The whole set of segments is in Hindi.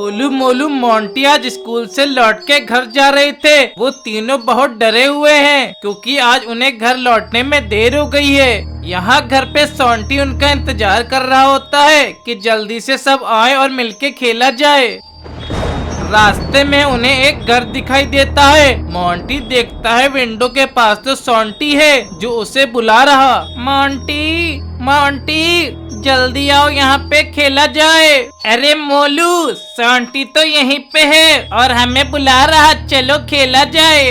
गोलू मोलू मोंटी आज स्कूल से लौट के घर जा रहे थे। वो तीनों बहुत डरे हुए हैं क्योंकि आज उन्हें घर लौटने में देर हो गई है। यहाँ घर पे सोंटी उनका इंतजार कर रहा होता है कि जल्दी से सब आए और मिलके खेला जाए। रास्ते में उन्हें एक घर दिखाई देता है। मोंटी देखता है विंडो के पास तो सोंटी है जो उसे बुला रहा। मोंटी मोंटी जल्दी आओ, यहाँ पे खेला जाए। अरे मोलू, सोंटी तो यहीं पे है और हमें बुला रहा, चलो खेला जाए।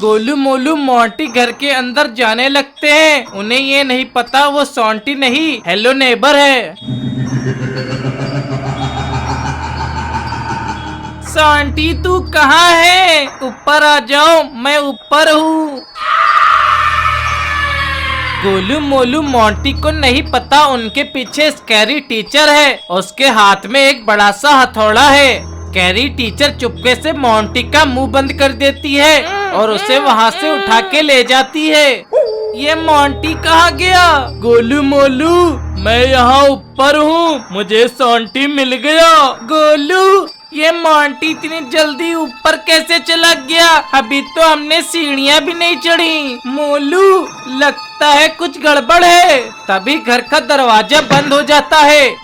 गोलू मोलू मोंटी घर के अंदर जाने लगते हैं। उन्हें ये नहीं पता वो सोंटी नहीं हेलो नेबर है। सोंटी तू कहाँ है? ऊपर आ जाओ, मैं ऊपर हूँ। गोलू मोलू मोंटी को नहीं पता उनके पीछे स्कैरी टीचर है। उसके हाथ में एक बड़ा सा हथौड़ा है। स्कैरी टीचर चुपके से मोंटी का मुंह बंद कर देती है और उसे वहाँ से उठा के ले जाती है। ये मोंटी कहाँ गया? गोलू मोलू, मैं यहाँ ऊपर हूँ, मुझे सोंटी मिल गया। गोलू, ये मोंटी इतनी जल्दी ऊपर कैसे चला गया? अभी तो हमने सीढ़ियाँ भी नहीं चढ़ी। मोलू, लगता है कुछ गड़बड़ है। तभी घर का दरवाजा बंद हो जाता है।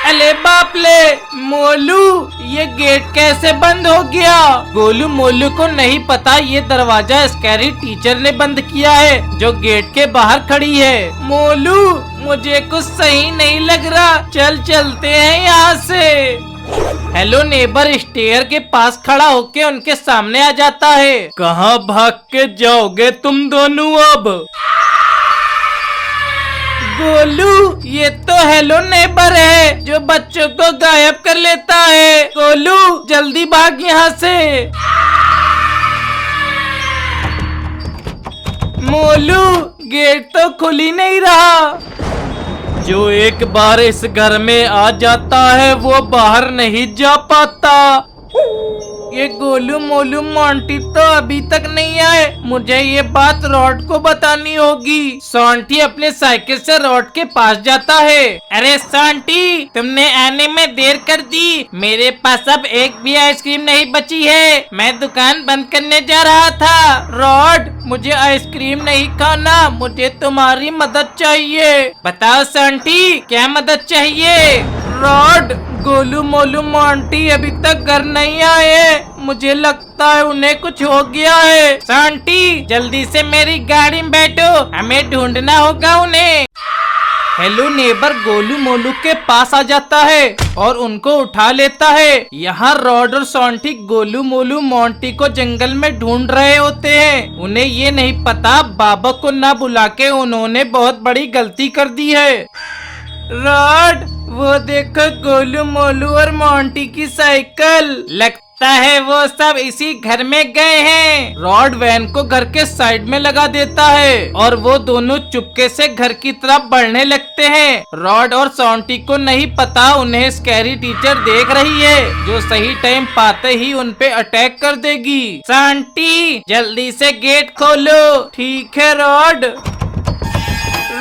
अले बाप ले, मोलू ये गेट कैसे बंद हो गया? गोलू मोलू को नहीं पता ये दरवाजा स्कैरी टीचर ने बंद किया है जो गेट के बाहर खड़ी है। मोलू, मुझे कुछ सही नहीं लग रहा, चलते हैं यहाँ से। हेलो नेबर स्टेयर के पास खड़ा होके उनके सामने आ जाता है। कहाँ भाग के जाओगे तुम दोनों अब? गोलू, ये तो हेलो नेबर है जो बच्चों को गायब कर लेता है। गोलू, जल्दी भाग यहाँ से। मोलू, गेट तो खुल ही नहीं रहा। जो एक बार इस घर में आ जाता है वो बाहर नहीं जा पाता। ये गोलू मोलू मोंटी तो अभी तक नहीं आए। मुझे ये बात रॉड को बतानी होगी। सोंटी अपने साइकिल से रॉड के पास जाता है। अरे सोंटी, तुमने आने में देर कर दी। मेरे पास अब एक भी आइसक्रीम नहीं बची है। मैं दुकान बंद करने जा रहा था। रॉड, मुझे आइसक्रीम नहीं खाना, मुझे तुम्हारी मदद चाहिए। बताओ सोंटी, क्या मदद चाहिए? रॉड, गोलू मोलू मोंटी अभी तक घर नहीं आए। मुझे लगता है उन्हें कुछ हो गया है। सोंटी, जल्दी से मेरी गाड़ी में बैठो, हमें ढूंढना होगा उन्हें। हेलो नेबर गोलू मोलू के पास आ जाता है और उनको उठा लेता है। यहाँ रॉड और सोंटी गोलू मोलू मोंटी को जंगल में ढूंढ रहे होते हैं। उन्हें ये नहीं पता बाबा को ना बुला के उन्होंने बहुत बड़ी गलती कर दी है। रॉड, वो देखो गोलू मोलू और मोंटी की साइकिल। लगता है वो सब इसी घर में गए हैं। रॉड वैन को घर के साइड में लगा देता है और वो दोनों चुपके से घर की तरफ बढ़ने लगते हैं। रॉड और सोंटी को नहीं पता उन्हें स्कैरी टीचर देख रही है जो सही टाइम पाते ही उन पे अटैक कर देगी। सोंटी, जल्दी से गेट खोलो। ठीक है रॉड।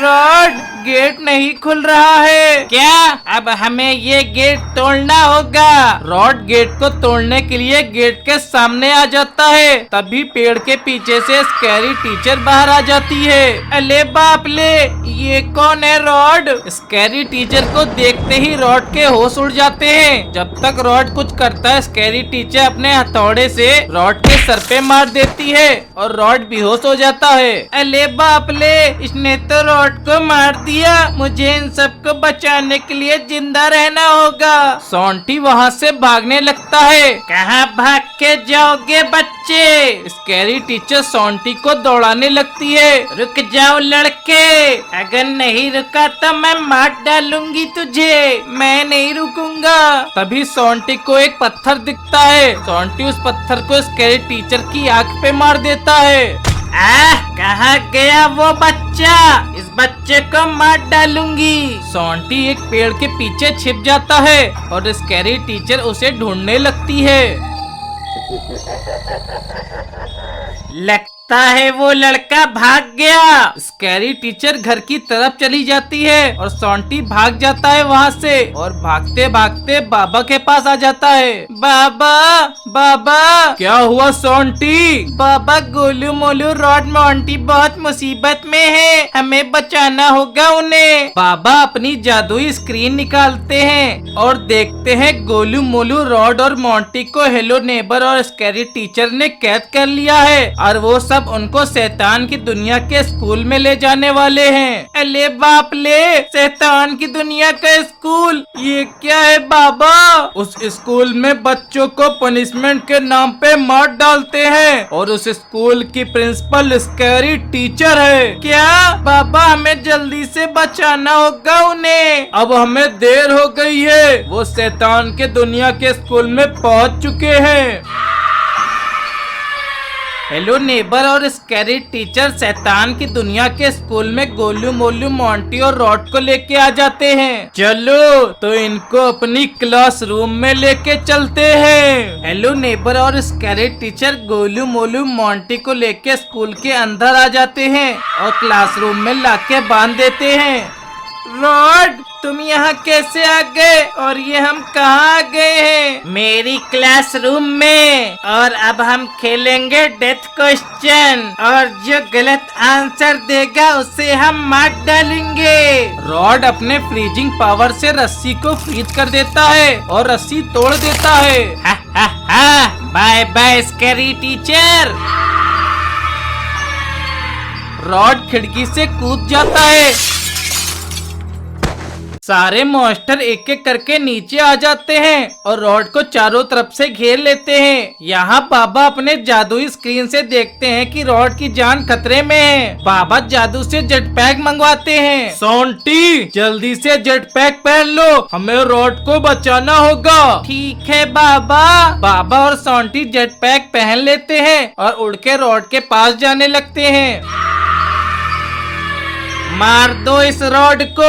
रॉड, गेट नहीं खुल रहा है। क्या? अब हमें ये गेट तोड़ना होगा। रॉड गेट को तोड़ने के लिए गेट के सामने आ जाता है। तभी पेड़ के पीछे से स्कैरी टीचर बाहर आ जाती है। अले बाप ले, ये कौन है? रॉड। स्कैरी टीचर को देखते ही रॉड के होश उड़ जाते हैं। जब तक रॉड कुछ करता है स्कैरी टीचर अपने हथौड़े से रॉड के सर पे मार देती है और रॉड बेहोश हो जाता है। अले बाप ले, इसने तो रॉड को मार दिया। मुझे इन सबको बचाने के लिए जिंदा रहना होगा। सोंटी वहाँ से भागने लगता है। कहाँ भाग के जाओगे बच्चे? स्कैरी टीचर सोंटी को दौड़ाने लगती है। रुक जाओ लड़के, अगर नहीं रुका तो मैं मार डालूंगी तुझे। मैं नहीं रुकूंगा। तभी सोंटी को एक पत्थर दिखता है। सोंटी उस पत्थर को स्कैरी टीचर की आंख पे मार देता है। कहाँ गया वो बच्चा? इस बच्चे को मार डालूंगी। सोंटी एक पेड़ के पीछे छिप जाता है और स्कैरी टीचर उसे ढूंढने लगती है। लगता लगता है वो लड़का भाग गया। स्कैरी टीचर घर की तरफ चली जाती है और सोंटी भाग जाता है वहाँ से और भागते भागते बाबा के पास आ जाता है। बाबा बाबा। क्या हुआ सोंटी? बाबा गोलू मोलू रॉड मोंटी बहुत मुसीबत में है, हमें बचाना होगा उन्हें। बाबा अपनी जादुई स्क्रीन निकालते हैं और देखते हैं गोलू मोलू रॉड और मोंटी को हेलो नेबर और स्कैरी टीचर ने कैद कर लिया है और वो सब उनको शैतान की दुनिया के स्कूल में ले जाने वाले हैं। अले बाप ले, शैतान की दुनिया का स्कूल, ये क्या है बाबा? उस स्कूल में बच्चों को पनिशमेंट के नाम पे मार डालते हैं और उस स्कूल की प्रिंसिपल स्कैरी टीचर है। क्या बाबा, हमें जल्दी से बचाना होगा उन्हें, अब हमें देर हो गई है। वो शैतान के दुनिया के स्कूल में पहुंच चुके हैं। हेलो नेबर और स्कैरी टीचर शैतान की दुनिया के स्कूल में गोलू मोलू मोंटी और रॉड को लेके आ जाते हैं। चलो तो इनको अपनी क्लासरूम में लेके चलते हैं। हेलो नेबर और scary teacher Golu Molu Monty को लेके स्कूल के अंदर आ जाते हैं और क्लासरूम में लाके बांध देते हैं। रॉड, तुम यहाँ कैसे आ गए और ये हम कहाँ आ गए हैं? मेरी क्लासरूम में, और अब हम खेलेंगे डेथ क्वेश्चन और जो गलत आंसर देगा उसे हम मार डालेंगे। रॉड अपने फ्रीजिंग पावर से रस्सी को फ्रीज कर देता है और रस्सी तोड़ देता है। हा हा हा, bye bye scary teacher. Rod खिड़की से कूद जाता है। सारे मॉन्स्टर एक एक करके नीचे आ जाते हैं और रॉड को चारों तरफ से घेर लेते हैं। यहाँ बाबा अपने जादुई स्क्रीन से देखते हैं कि रॉड की जान खतरे में है। बाबा जादू से जेट पैक मंगवाते हैं। सोंटी, जल्दी से जेट पैक पहन लो, हमें रॉड को बचाना होगा। ठीक है बाबा। बाबा और सोंटी जेट पैक पहन लेते हैं और उड़ के रॉड के पास जाने लगते हैं। मार दो इस रॉड को।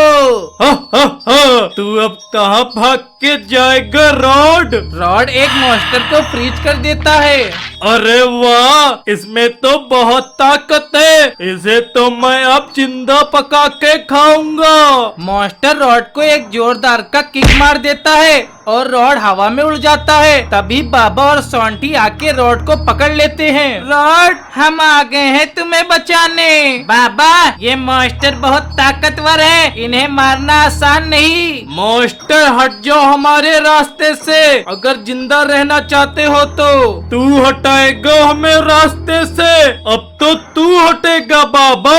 हा हा हा, तू अब कहाँ भाग के जाएगा रॉड? रॉड एक मॉन्स्टर को फ्रीज कर देता है। अरे वाह, इसमें तो बहुत ताकत है, इसे तो मैं अब जिंदा पका के खाऊंगा। मॉन्स्टर रॉड को एक जोरदार का किक मार देता है और रॉड हवा में उड़ जाता है। तभी बाबा और सोंटी आके रॉड को पकड़ लेते हैं। रॉड, हम आ गए हैं तुम्हें बचाने। बाबा, ये मॉन्स्टर बहुत ताकतवर है, इन्हें मारना आसान नहीं। मॉन्स्टर हट जाओ हमारे रास्ते से, अगर जिंदा रहना चाहते हो तो। तू हटाएगा हमें रास्ते से, अब तो तू हटेगा बाबा।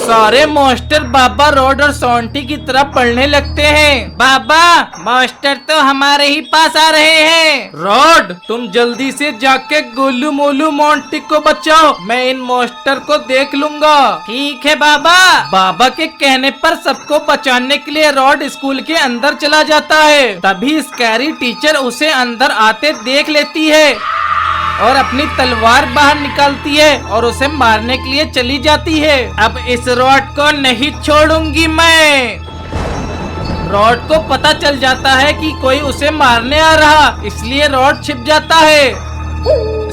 सारे मॉन्स्टर बाबा, रॉड और सोंटी की तरफ पढ़ने लगते हैं। बाबा, मॉन्स्टर तो हमारे ही पास आ रहे हैं। रॉड, तुम जल्दी से जाके गोलू मोलू मोंटी को बचाओ, मैं इन मॉन्स्टर को देख लूंगा। ठीक है बाबा। बाबा के कहने पर सबको बचाने के लिए रॉड स्कूल के अंदर चला जाता है। तभी स्कैरी टीचर उसे अंदर आते देख लेती है और अपनी तलवार बाहर निकालती है और उसे मारने के लिए चली जाती है। अब इस रॉड को नहीं छोड़ूंगी मैं। रॉड को पता चल जाता है कि कोई उसे मारने आ रहा, इसलिए रॉड छिप जाता है।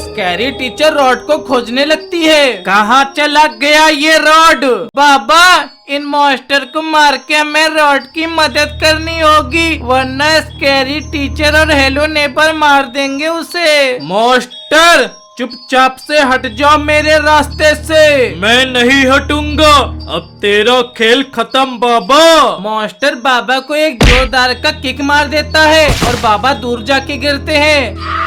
स्कैरी टीचर रॉड को खोजने लगती है। कहाँ चला गया ये रॉड? बाबा, इन मॉन्स्टर को मार के हमें रॉड की मदद करनी होगी, वरना स्कैरी टीचर और हेलो नेबर मार देंगे उसे। मॉन्स्टर, चुपचाप से हट जाओ मेरे रास्ते से। मैं नहीं हटूंगा, अब तेरा खेल खत्म बाबा। मॉन्स्टर बाबा को एक जोरदार का किक मार देता है और बाबा दूर जाके गिरते हैं।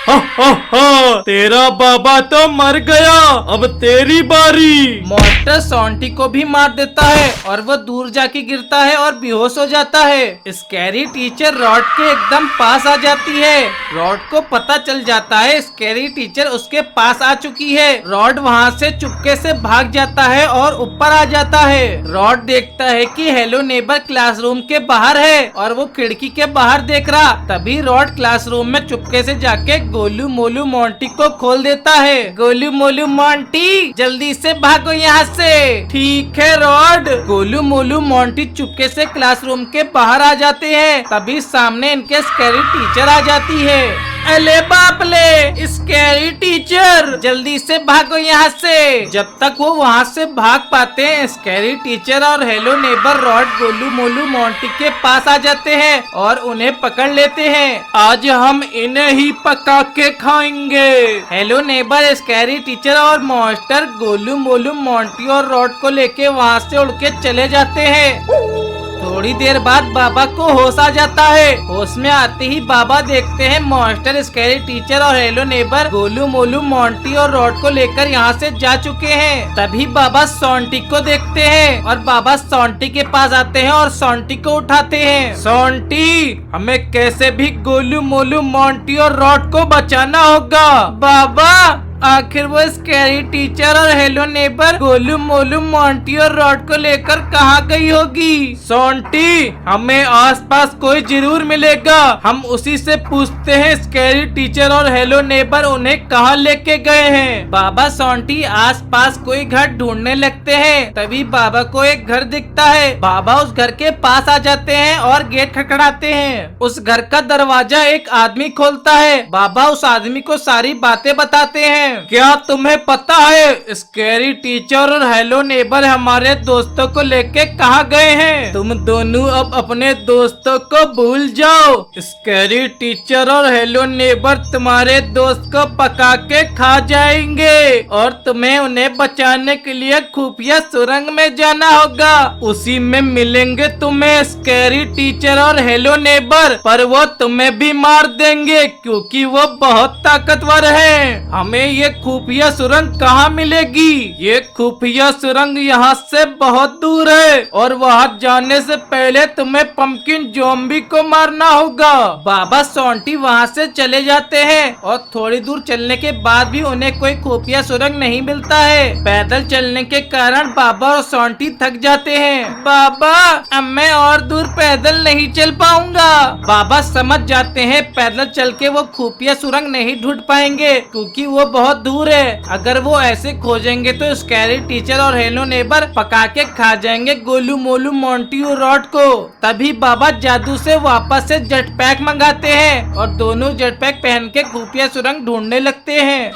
हा हा हा, तेरा बाबा तो मर गया, अब तेरी बारी। मॉन्स्टर सोंटी को भी मार देता है और वो दूर जाके गिरता है और बेहोश हो जाता है। स्कैरी टीचर रॉड के एकदम पास आ जाती है। रॉड को पता चल जाता है स्कैरी टीचर उसके पास आ चुकी है। रॉड वहाँ से चुपके से भाग जाता है और ऊपर आ जाता है। रॉड देखता है कि हेलो नेबर क्लासरूम के बाहर है और वो खिड़की के बाहर देख रहा। तभी रॉड क्लासरूम में चुपके से जाके गोलू मोलू मोंटी को खोल देता है। गोलू मोलू मोंटी, जल्दी से भागो यहाँ से। ठीक है रॉड। गोलू मोलू मोंटी चुपके से क्लासरूम के बाहर आ जाते हैं। तभी सामने इनके स्कैरी टीचर आ जाती है। अले बाप ले, स्कैरी टीचर जल्दी से भागो यहाँ से। जब तक वो वहाँ से भाग पाते हैं, स्कैरी टीचर और hello neighbour rod, Golu, Molu, Monty के पास आ जाते हैं और उन्हें पकड़ लेते हैं। आज हम इन्हें ही पका के खाएंगे। हेलो नेबर, स्कैरी टीचर और मॉन्स्टर गोलू, मोलू, मोंटी और रॉड को लेके वहाँ से उड़ के चले जाते हैं। थोड़ी देर बाद बाबा को होश आ जाता है। होश में आते ही बाबा देखते हैं मॉन्स्टर, स्कैरी टीचर और hello neighbour Golu, Molu, Monty और रॉड को लेकर यहाँ से जा चुके हैं। तभी बाबा सोंटी को देखते हैं और बाबा सोंटी के पास आते हैं और सोंटी को उठाते हैं। सोंटी, हमें कैसे भी गोलू, मोलू, मोंटी और रॉड को बचाना होगा। बाबा, आखिर वो स्कैरी टीचर और hello neighbour Golu, Molu, Monty और रॉड को लेकर कहाँ गई होगी। सोंटी, हमें आसपास कोई जरूर मिलेगा, हम उसी से पूछते हैं स्कैरी टीचर और हेलो नेबर उन्हें कहाँ लेके गए हैं। बाबा सोंटी आसपास कोई घर ढूंढने लगते हैं। तभी बाबा को एक घर दिखता है। बाबा उस घर के पास आ जाते हैं और गेट खटखटाते हैं। उस घर का दरवाजा एक आदमी खोलता है। बाबा उस आदमी को सारी बातें बताते हैं। क्या तुम्हें पता है स्कैरी टीचर और हेलो नेबर हमारे दोस्तों को लेके कहाँ गए हैं? तुम दोनों अब अपने दोस्तों को भूल जाओ। स्कैरी टीचर और हेलो नेबर तुम्हारे दोस्त को पका के खा जाएंगे और तुम्हें उन्हें बचाने के लिए खुफिया सुरंग में जाना होगा। उसी में मिलेंगे तुम्हें स्कैरी टीचर और हेलो नेबर, पर वो तुम्हें भी मार देंगे क्योंकि वो बहुत ताकतवर हैं। हमें ये खुफिया सुरंग कहाँ मिलेगी? ये खुफिया सुरंग यहाँ से बहुत दूर है और वहाँ जाने से पहले तुम्हें पंपकिन ज़ॉम्बी को मारना होगा। बाबा सोंटी वहाँ से चले जाते हैं और थोड़ी दूर चलने के बाद भी उन्हें कोई खुफिया सुरंग नहीं मिलता है। पैदल चलने के कारण बाबा और सोंटी थक जाते हैं। बाबा, अब मैं और दूर पैदल नहीं चल पाऊंगा। बाबा समझ जाते हैं पैदल चल के वो खुफिया सुरंग नहीं ढूंढ पाएंगे क्योंकि वो बहुत दूर है। अगर वो ऐसे खोजेंगे तो स्कैरी टीचर और हेलो नेबर पका के खा जाएंगे गोलू, मोलू, मोंटी और रॉड को। तभी बाबा जादू से वापस से जेट पैक मंगाते हैं और दोनों जेट पैक पहन के खुफिया सुरंग ढूंढने लगते हैं।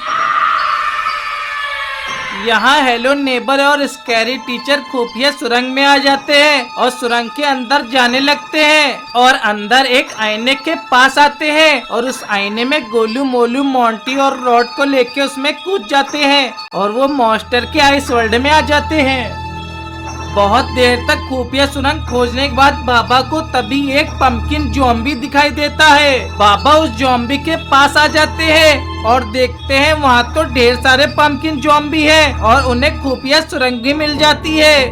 यहाँ हेलो नेबर और स्कैरी टीचर खुफिया सुरंग में आ जाते हैं और सुरंग के अंदर जाने लगते हैं और अंदर एक आईने के पास आते हैं और उस आईने में गोलू, मोलू, मोंटी और रॉड को लेके उसमें कूद जाते हैं और वो मॉन्स्टर के आइस वर्ल्ड में आ जाते हैं। बहुत देर तक खुफिया सुरंग खोजने के बाद बाबा को तभी एक पंपकिन ज़ॉम्बी दिखाई देता है। बाबा उस ज़ॉम्बी के पास आ जाते हैं और देखते हैं वहाँ तो ढेर सारे पंपकिन ज़ॉम्बी हैं और उन्हें खुफिया सुरंग भी मिल जाती है।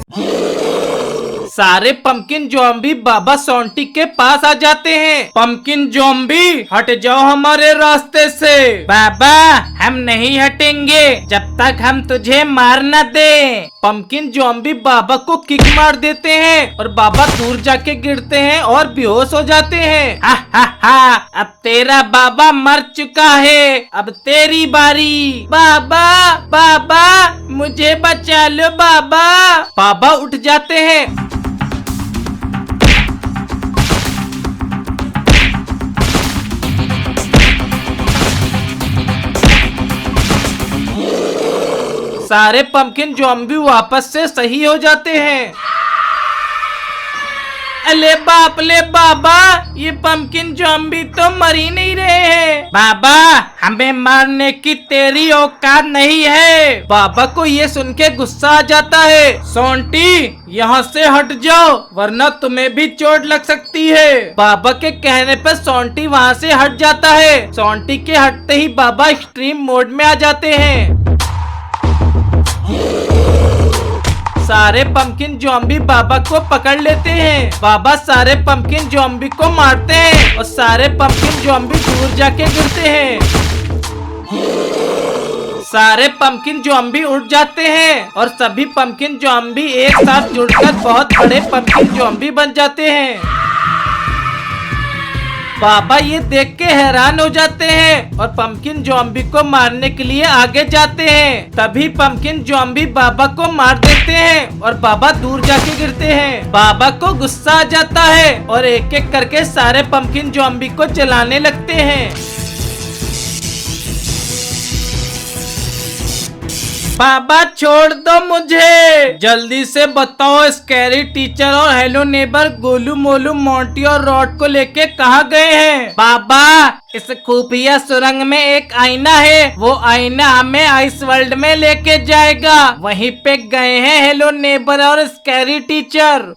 सारे पंपकिन ज़ॉम्बी बाबा सोंटी के पास आ जाते हैं। पंपकिन ज़ॉम्बी, हट जाओ हमारे रास्ते से। बाबा, हम नहीं हटेंगे जब तक हम तुझे मार न दे। पंपकिन ज़ॉम्बी बाबा को किक मार देते हैं और बाबा दूर जाके गिरते हैं और बेहोश हो जाते हैं। हा हा हा, अब तेरा बाबा मर चुका है, अब तेरी बारी। बाबा, बाबा, मुझे बचा लो बाबा। बाबा उठ जाते हैं। सारे पंपकिन ज़ॉम्बी वापस से सही हो जाते हैं। अले बाप ले बाबा, ये पंपकिन ज़ॉम्बी तो मर ही नहीं रहे हैं। बाबा, हमें मारने की तेरी औकात नहीं है। बाबा को ये सुन के गुस्सा आ जाता है। सोंटी, यहाँ से हट जाओ वरना तुम्हें भी चोट लग सकती है। बाबा के कहने पर सोंटी वहाँ से हट जाता है। सोंटी के हटते ही बाबा एक्सट्रीम मोड में आ जाते हैं। सारे पंपकिन ज़ॉम्बी बाबा को पकड़ लेते हैं। बाबा सारे पंपकिन ज़ॉम्बी को मारते हैं और सारे पंपकिन ज़ॉम्बी दूर जाके गिरते हैं। सारे पंपकिन ज़ॉम्बी उठ जाते हैं और सभी पंपकिन ज़ॉम्बी एक साथ जुड़कर बहुत बड़े पंपकिन ज़ॉम्बी बन जाते हैं। बाबा ये देख के हैरान हो जाते हैं और पंपकिन ज़ॉम्बी को मारने के लिए आगे जाते हैं। तभी पंपकिन ज़ॉम्बी बाबा को मार देते हैं और बाबा दूर जाके गिरते हैं। बाबा को गुस्सा आ जाता है और एक एक करके सारे पंपकिन ज़ॉम्बी को जलाने लगते हैं। बाबा छोड़ दो मुझे, जल्दी से बताओ स्कैरी टीचर और hello neighbour Golu Molu Monty और रॉड को लेके कहाँ गए हैं? बाबा इस खुफिया सुरंग में एक आईना है, वो आईना हमें आइस वर्ल्ड में लेके जाएगा। वहीं पे गए हैं हेलो नेबर और स्कैरी टीचर।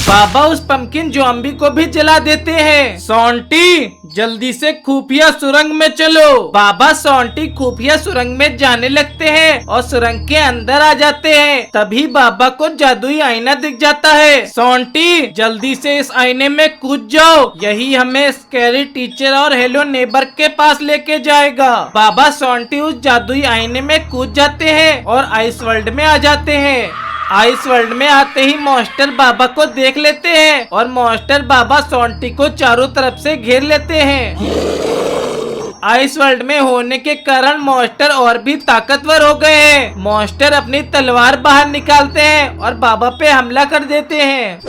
बाबा उस पंपकिन ज़ॉम्बी को भी जला देते हैं। सोंटी जल्दी से खुफिया सुरंग में चलो। बाबा सोंटी खुफिया सुरंग में जाने लगते हैं और सुरंग के अंदर आ जाते हैं। तभी बाबा को जादुई आईना दिख जाता है। सोंटी जल्दी से इस आईने में कूद जाओ, यही हमें स्कैरी टीचर और हेलो नेबर के पास लेके जाएगा। बाबा सोंटी उस जादुई आईने में कूद जाते हैं और आइस वर्ल्ड में आ जाते हैं। आइस वर्ल्ड में आते ही मॉन्स्टर बाबा को देख लेते हैं और मॉन्स्टर बाबा सोंटी को चारों तरफ से घेर लेते हैं। आइस वर्ल्ड में होने के कारण मॉन्स्टर और भी ताकतवर हो गए हैं। मॉन्स्टर अपनी तलवार बाहर निकालते हैं और बाबा पे हमला कर देते हैं।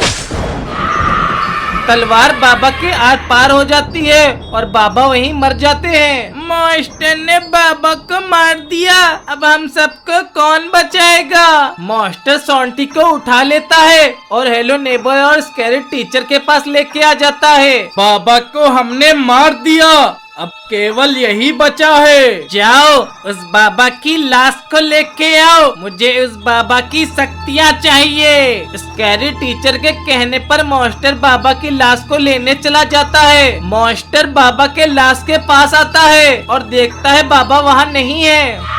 तलवार बाबा के आर पार हो जाती है और बाबा वहीं मर जाते हैं। मॉन्स्टर ने बाबा को मार दिया, अब हम सबको कौन बचाएगा? मॉन्स्टर सोंटी को उठा लेता है और हेलो नेबर और स्कैरी टीचर के पास लेके आ जाता है। बाबा को हमने मार दिया, अब केवल यही बचा है। जाओ उस बाबा की लाश को लेके आओ, मुझे उस बाबा की शक्तियाँ चाहिए। स्कैरी टीचर के कहने पर मॉन्स्टर बाबा की लाश को लेने चला जाता है। मॉन्स्टर बाबा के लाश के पास आता है और देखता है बाबा वहाँ नहीं है।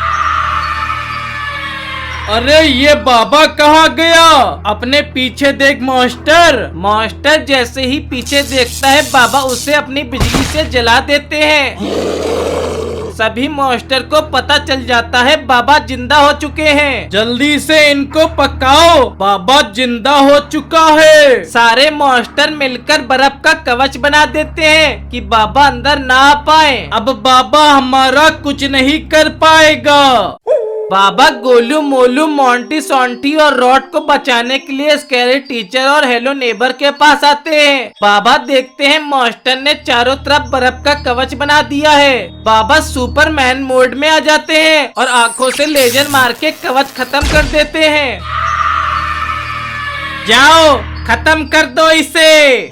अरे ये बाबा कहाँ गया? अपने पीछे देख मॉन्स्टर। मॉन्स्टर जैसे ही पीछे देखता है बाबा उसे अपनी बिजली से जला देते हैं। सभी मॉन्स्टर को पता चल जाता है बाबा जिंदा हो चुके हैं। जल्दी से इनको पकाओ, बाबा जिंदा हो चुका है। सारे मॉन्स्टर मिलकर बर्फ का कवच बना देते हैं कि बाबा अंदर ना आ पाए। अब बाबा हमारा कुछ नहीं कर पाएगा। बाबा गोलू मोलू मोंटी सोंटी और रॉड को बचाने के लिए स्कैरी टीचर और हेलो नेबर के पास आते हैं। बाबा देखते हैं मॉन्स्टर ने चारों तरफ बर्फ का कवच बना दिया है। बाबा सुपरमैन मोड में आ जाते हैं और आंखों से लेजर मार के कवच खत्म कर देते हैं। जाओ खत्म कर दो इसे।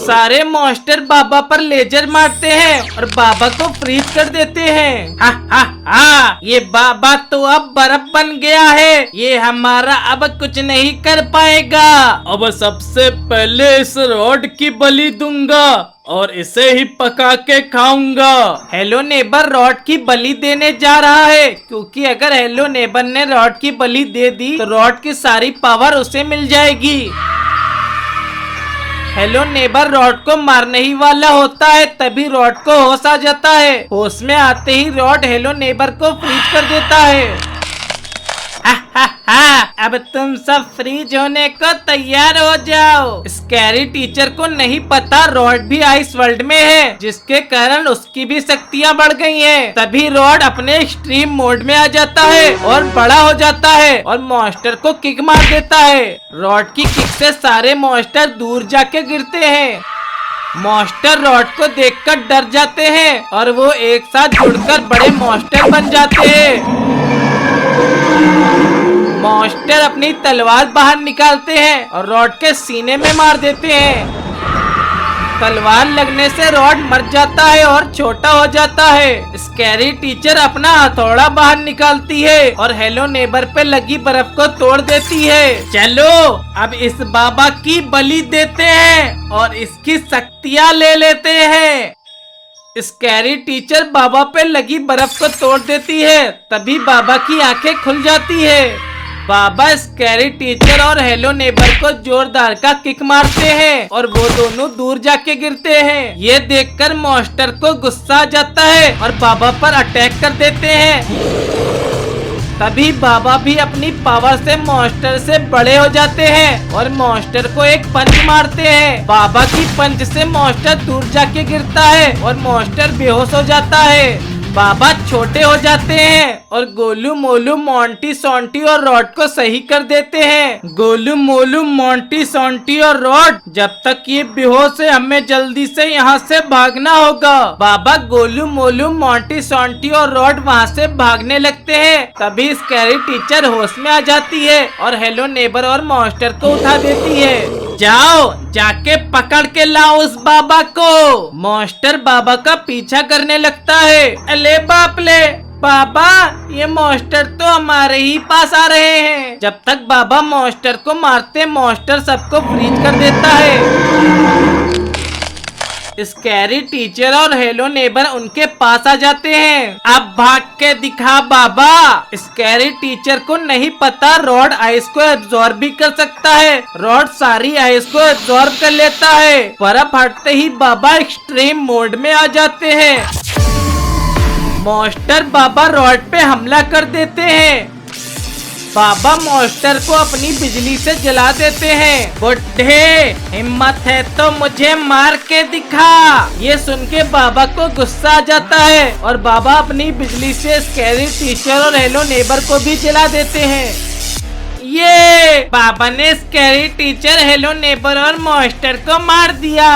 सारे मॉन्स्टर बाबा पर लेजर मारते हैं और बाबा को फ्रीज कर देते हैं। हा हा हा, ये बाबा तो अब बर्फ बन गया है, ये हमारा अब कुछ नहीं कर पाएगा। अब सबसे पहले इस रॉड की बलि दूंगा और इसे ही पका के खाऊंगा। हेलो नेबर रॉड की बलि देने जा रहा है, क्योंकि अगर हेलो नेबर ने रॉड की बलि दे दी तो रॉड की सारी पावर उसे मिल जाएगी। हेलो नेबर रॉड को मारने ही वाला होता है, तभी रॉड को होश आ जाता है। होश में आते ही रॉड हेलो नेबर को फ्रीज कर देता है। हा हा हा, अब तुम सब फ्रीज होने को तैयार हो जाओ। स्कैरी टीचर को नहीं पता रॉड भी आइस वर्ल्ड में है, जिसके कारण उसकी भी शक्तियाँ बढ़ गई हैं। तभी रॉड अपने एक्सट्रीम मोड में आ जाता है और बड़ा हो जाता है और मॉन्स्टर को किक मार देता है। रॉड की किक से सारे मॉन्स्टर दूर जाके गिरते हैं। मॉन्स्टर रॉड को देखकर डर जाते हैं और वो एक साथ जुड़कर बड़े मॉन्स्टर बन जाते हैं। मॉन्स्टर अपनी तलवार बाहर निकालते हैं और रॉड के सीने में मार देते हैं। तलवार लगने से रॉड मर जाता है और छोटा हो जाता है। स्कैरी टीचर अपना हथौड़ा बाहर निकालती है और हेलो नेबर पे लगी बर्फ को तोड़ देती है। चलो अब इस बाबा की बलि देते हैं और इसकी शक्तियाँ ले लेते हैं। स्कैरी टीचर बाबा पे लगी बर्फ को तोड़ देती है, तभी बाबा की आंखें खुल जाती है। बाबा स्कैरी टीचर और हेलो नेबर को जोरदार का किक मारते हैं और वो दोनों दूर जाके गिरते हैं। ये देखकर मॉन्स्टर को गुस्सा आ जाता है और बाबा पर अटैक कर देते हैं। तभी बाबा भी अपनी पावर से मॉन्स्टर से बड़े हो जाते हैं और मॉन्स्टर को एक पंच मारते हैं। बाबा की पंच से मॉन्स्टर दूर जाके गिरता है और मॉन्स्टर बेहोश हो जाता है। बाबा छोटे हो जाते हैं और गोलू मोलू मोंटी सोंटी और रॉड को सही कर देते हैं। गोलू मोलू मोंटी सोंटी और रॉड, जब तक ये बेहोश है हमें जल्दी से यहाँ से भागना होगा। बाबा गोलू मोलू मोंटी सोंटी और रॉड वहाँ से भागने लगते हैं। तभी स्कैरी टीचर होश में आ जाती है और हेलो नेबर और मॉन्स्टर को उठा देती है। जाओ जाके पकड़ के लाओ उस बाबा को। मॉन्स्टर बाबा का पीछा करने लगता है। अले बाप ले, बाबा ये मॉन्स्टर तो हमारे ही पास आ रहे हैं। जब तक बाबा मॉन्स्टर को मारते मॉन्स्टर सबको फ्रीज कर देता है। स्कैरी टीचर और हेलो नेबर उनके पास आ जाते हैं। अब भाग के दिखा बाबा। स्कैरी टीचर को नहीं पता रॉड आइस को एब्जॉर्ब भी कर सकता है। रॉड सारी आइस को एब्जॉर्ब कर लेता है। बर्फ हटते ही बाबा एक्सट्रीम मोड में आ जाते हैं। मॉन्स्टर बाबा रॉड पे हमला कर देते हैं। बाबा मॉन्स्टर को अपनी बिजली से जला देते हैं। बुड्ढे हिम्मत है तो मुझे मार के दिखा। ये सुन के बाबा को गुस्सा आ जाता है और बाबा अपनी बिजली से स्कैरी टीचर और हेलो नेबर को भी जला देते हैं। ये बाबा ने स्कैरी टीचर हेलो नेबर और मॉन्स्टर को मार दिया।